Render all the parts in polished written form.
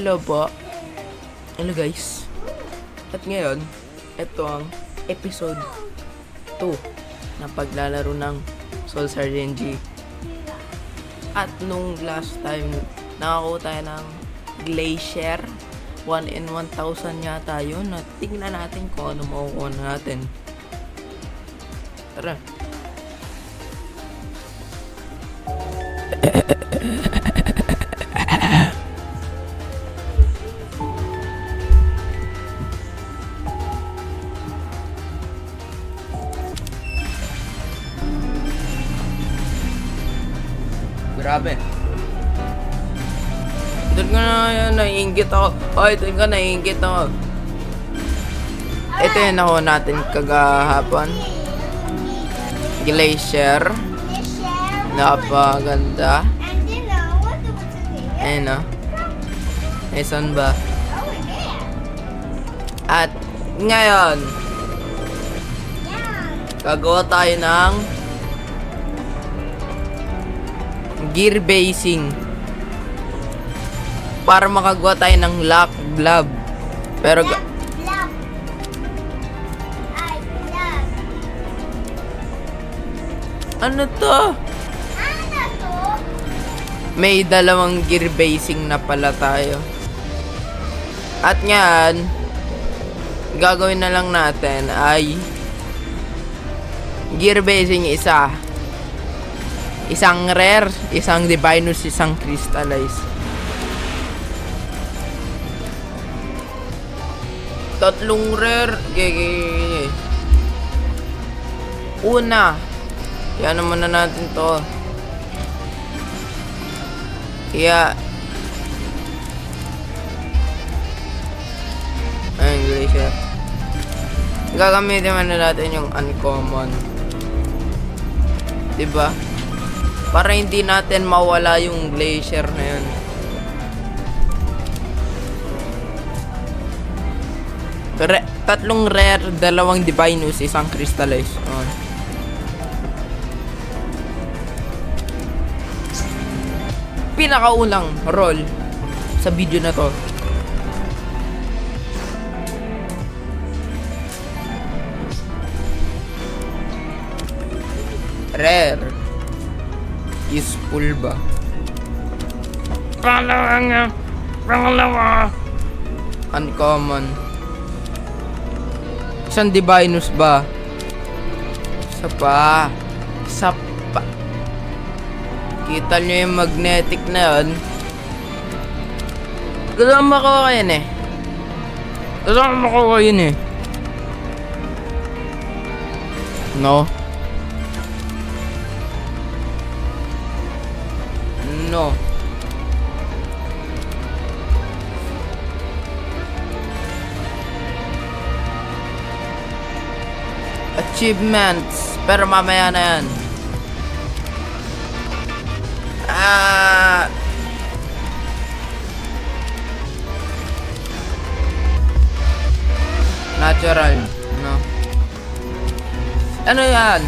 Hello po. Hello guys. At ngayon, ito ang episode 2 na paglalaro ng Soul Sergeant G. At nung last time, nakakuha tayo ng Glacier. 1 in 1,000 yata yun. At tingnan natin kung ano makukuha natin. Tara. Grabe. Doon ka na yan, naiingit ako. Oy, doon ka naiingit ako. Ito yung nakuha natin kagahapon. Glacier. Napaganda. Ayun o. Eh, saan ba? At ngayon, gagawa tayo ng gear basing para makagawa tayo ng lock glove. Pero ano to? May dalawang gear basing na pala tayo. At ngayon, gagawin na lang natin ay gear basing isa. Isang rare, isang divinus, isang crystallize. Tatlong rare. Una, yan naman na natin to. Kaya ayun, Glacier. Gagamitin man na natin yung uncommon, diba? Para hindi natin mawala yung Glacier na yun. Tatlong rare, dalawang divinus, isang crystallize. Pinakaunang roll sa video na to. Rare. Useful ba? Pangalawa. Uncommon. Isang divinus ba? Isa pa. Kita nyo yung magnetic na yun. Gusto ko makuha yun eh. No. Achievements. Pero mamaya na yan. Natural. No. Ano yan?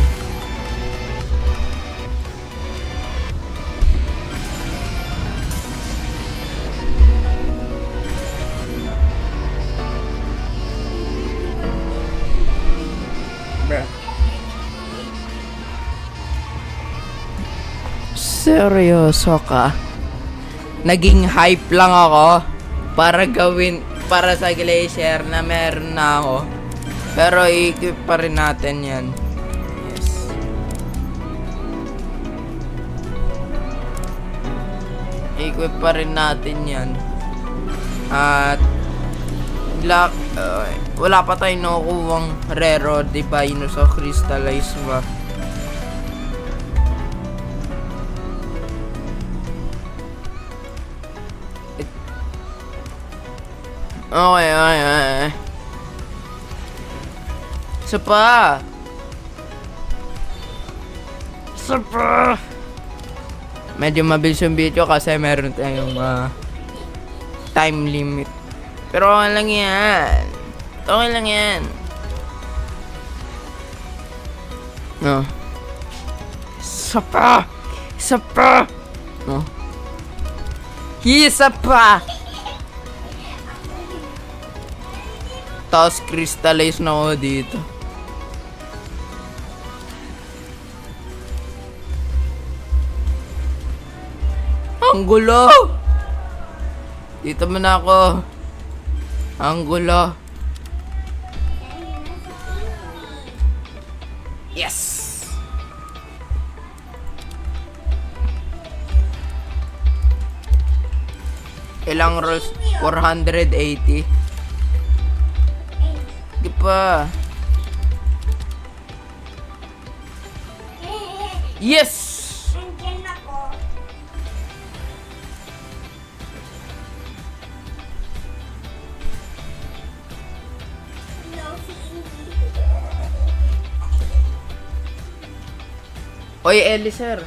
Seryoso ka? Naging hype lang ako para sa Glacier na meron na ako. Pero i-equip pa rin natin yan. Yes. I-equip pa rin natin yan. At wala pa tayong nakukuhang rare, divinus o crystallize ba? Okay. Isa pa. Medyo mabilis yung video kasi meron tayong time limit. Pero okay lang yan. No. Isa pa. No. Isa pa. Tapos crystallize na ako dito. Ang gulo! Dito muna ako. Ang gulo. Yes! Ilang rolls? 480. Di pa. Yes! Nandiyan ako. No, si Indy. Oy, Ellie, sir.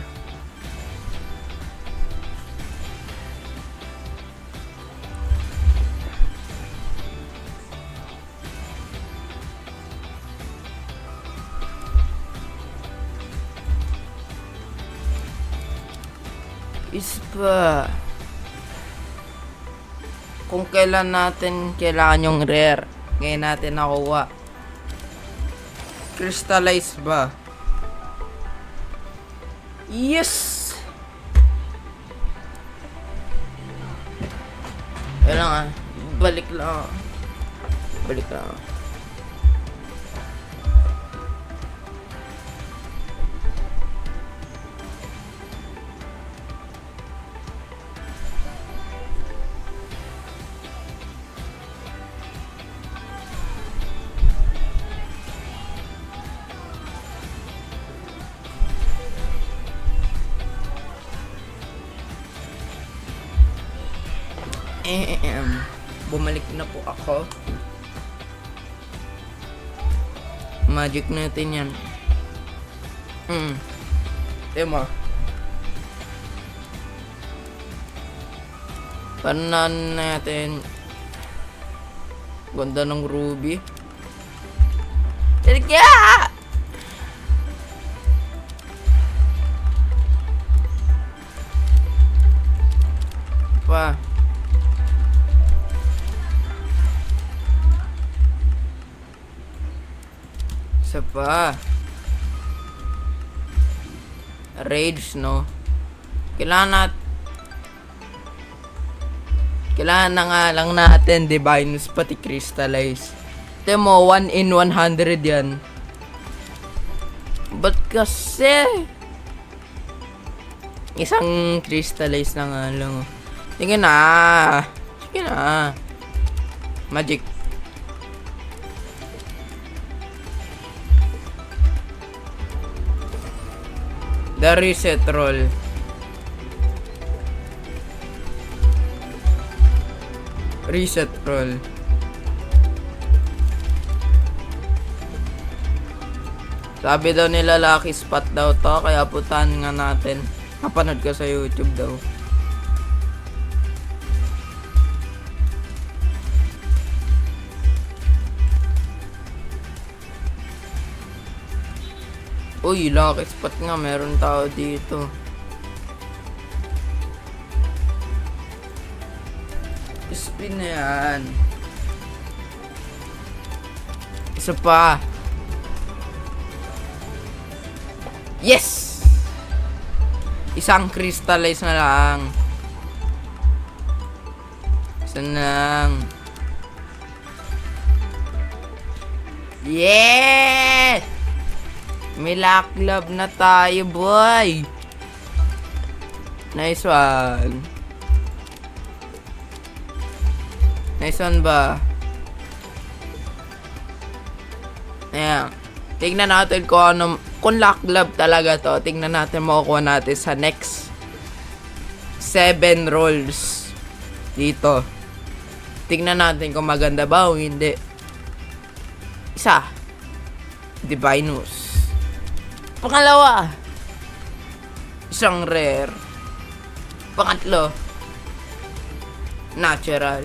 Ispa. Kung kailan natin kailangan yung rare, ngayon natin nakuha. Crystallize ba? Yes! Kailangan, balik lang. Balik lang. Bumalik na po ako. Magic natin yan. Tema. Panan natin. Ganda ng ruby. Talaga! Pa. Isa pa. Rage, no? Kailangan na nga lang natin Divinus pati Crystallize. Ito mo, 1 in 100 yan. Ba't kasi? Isang Crystallize na nga lang. Sige na. Sige na. Magic. The reset roll. Reset roll. Sabi daw nila lucky spot daw to, kaya putahan nga natin. Napanood ko sa YouTube daw. Uy, lucky spot nga, meron tao dito. Spin na yan. Isa pa. Yes! Isang crystallize na lang. Isa na lang. Yeah! May luck love na tayo, boy. Nice one. Nice one ba? Ayan. Tingnan natin kung luck love talaga to. Tingnan natin makukuha natin sa next 7 rolls dito. Tingnan natin kung maganda ba o hindi. Isa. Divinus. Pangalawa, isang rare. Pangatlo, natural.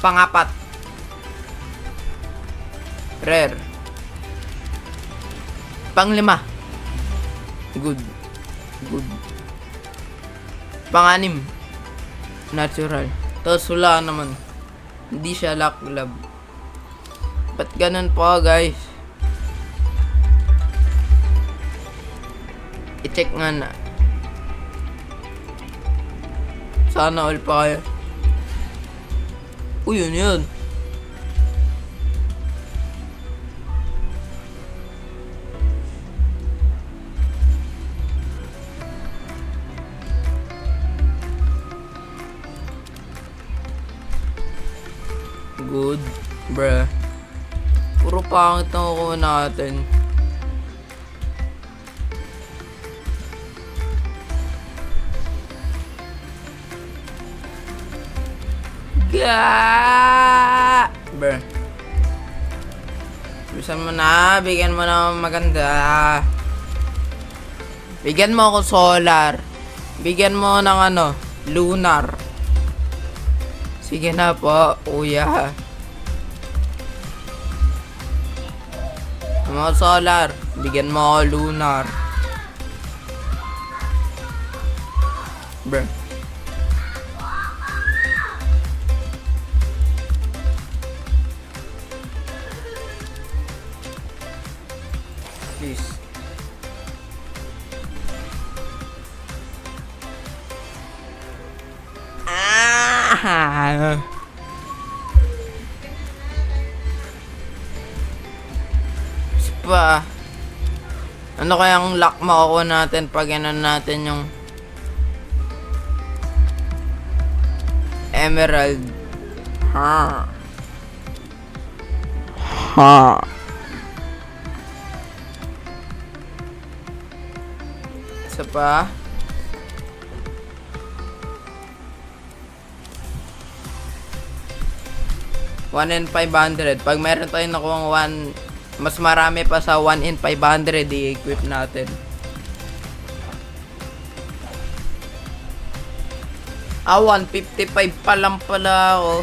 Pangapat, rare. Panglima, good. Panganim, natural. Tapos wala naman. Hindi siya luck love. Ba't ganun po, guys? I-check nga na. Sana all pa kayo. Uy, yun. Good, bruh. Puro pangit na kukuha natin. Bruh. Bisan mo na, bigyan mo na maganda. Bigyan mo ako solar. Bigyan mo ng ano, lunar. Sige na po, kuya. Mga solar, bigyan mo ako lunar. Bruh. Please. Pa. Ano kayang luck makukuha natin pag ano natin yung emerald? Ha. Isa pa. One in 500. Pag meron tayong nakuha mas marami pa sa 1 in 500 i-equip natin. 155 pa lang pala ako.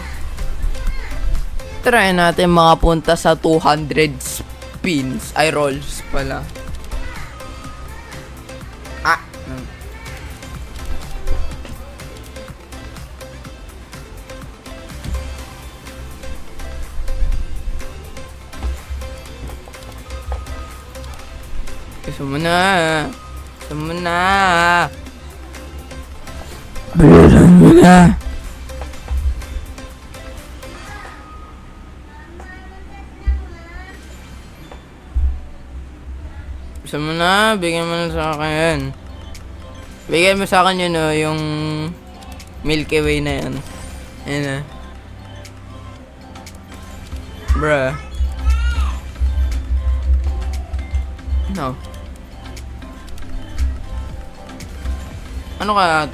Try natin mga punta sa 200 spins. Ay, rolls pala. Gusto mo na. Gusto mo na. Bilisan mo na. Gusto mo na. Bigyan mo na sa akin. Bigyan mo sa akin yun o. Yung Milky Way na yan. Ayan na. Bruh. No. Ano kaya?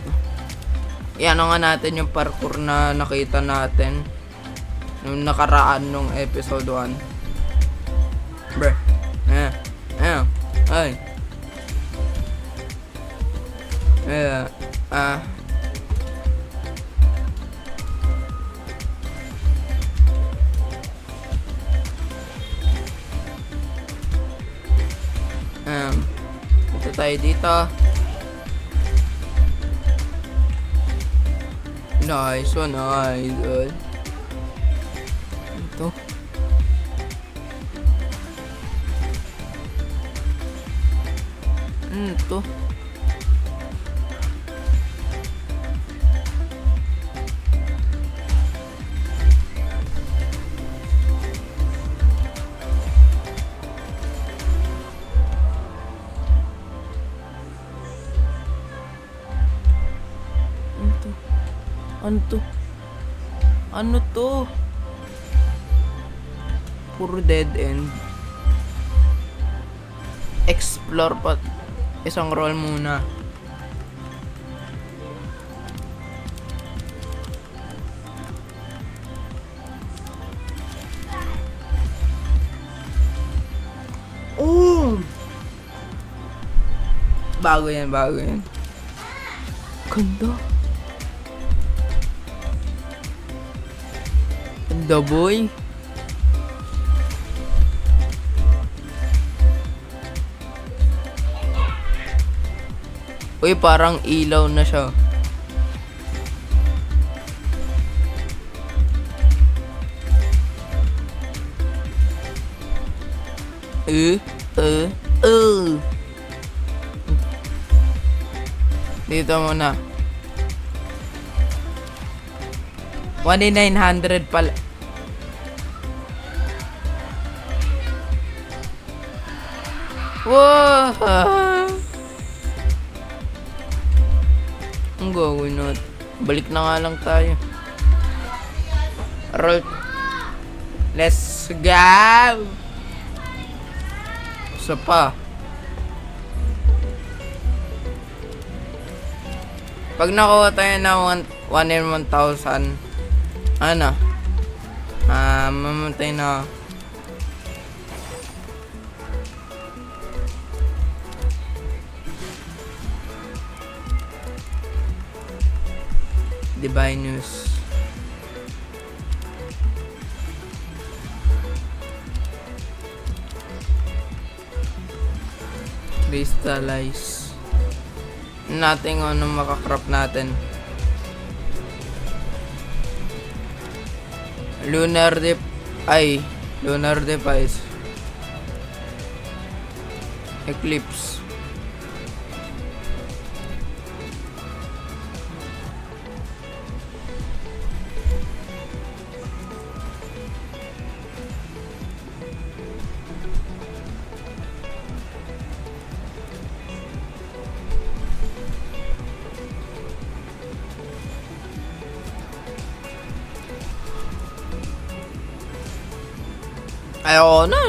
Iano nga natin yung parkour na nakita natin nung nakaraan nung episode 1. Bruh. Ay. Punta tayo dito. Nice one, idol. Ito. Ito. Ano to? Ano to? Puro dead end. Explore pa. Isang roll muna. Oh! Bago yan, bago yan. Ganda. Ganda, boy. Uy, parang ilaw na siya. Dito muna. 1,900 pala. Wow! Ang gagawin natin. Balik na nga lang tayo. Roll. Let's go! Isa pa. Pag nakuha tayo ng 1 in 1,000, ano? Mamatay na. Divine News. Crystallize. Natin ano makakrop natin. Lunar Device. Eclipse. Ayoko na.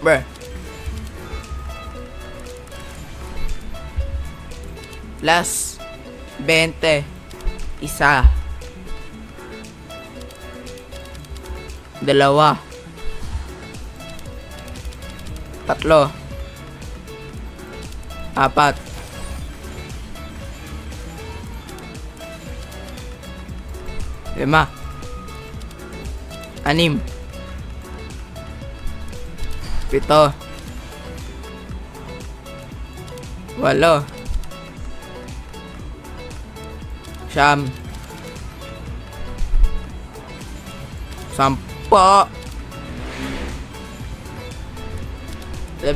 Bruh. Last 20. Isa. Dalawa. Tatlo. Apat. Lima. Anim. Pito. Walo. Siyam. Sampo. 11.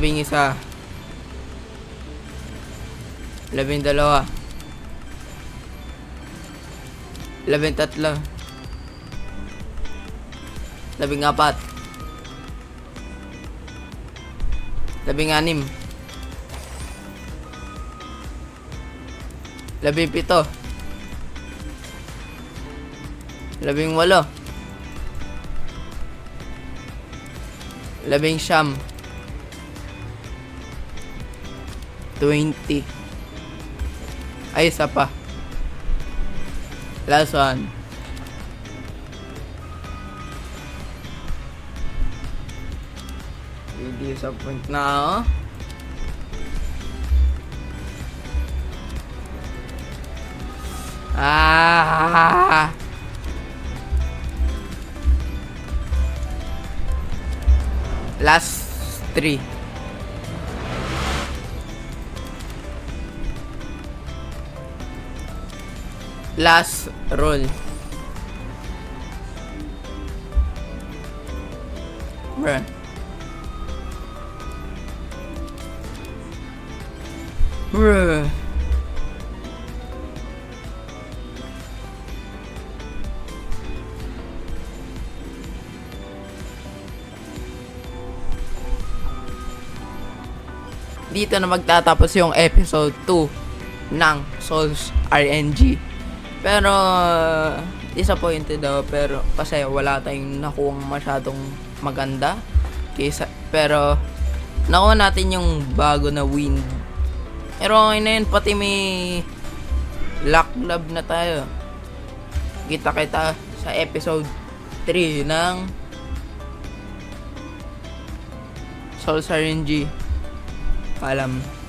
12. 13. 14. 16. 17. 18. 19. 20. Ay, isa pa. Last one. Disappoint na ako. Last 3. Last roll. Bruh. Bruh. Dito na magtatapos yung episode 2 ng Souls RNG. Pero disappointed daw, pero kasi wala tayong nakuhang masyadong maganda. Pero nakuha natin yung bago na wind. Pero okay na yun, pati may luck lab na tayo. Kita-kita sa episode 3 ng Souls RNG. Paalam.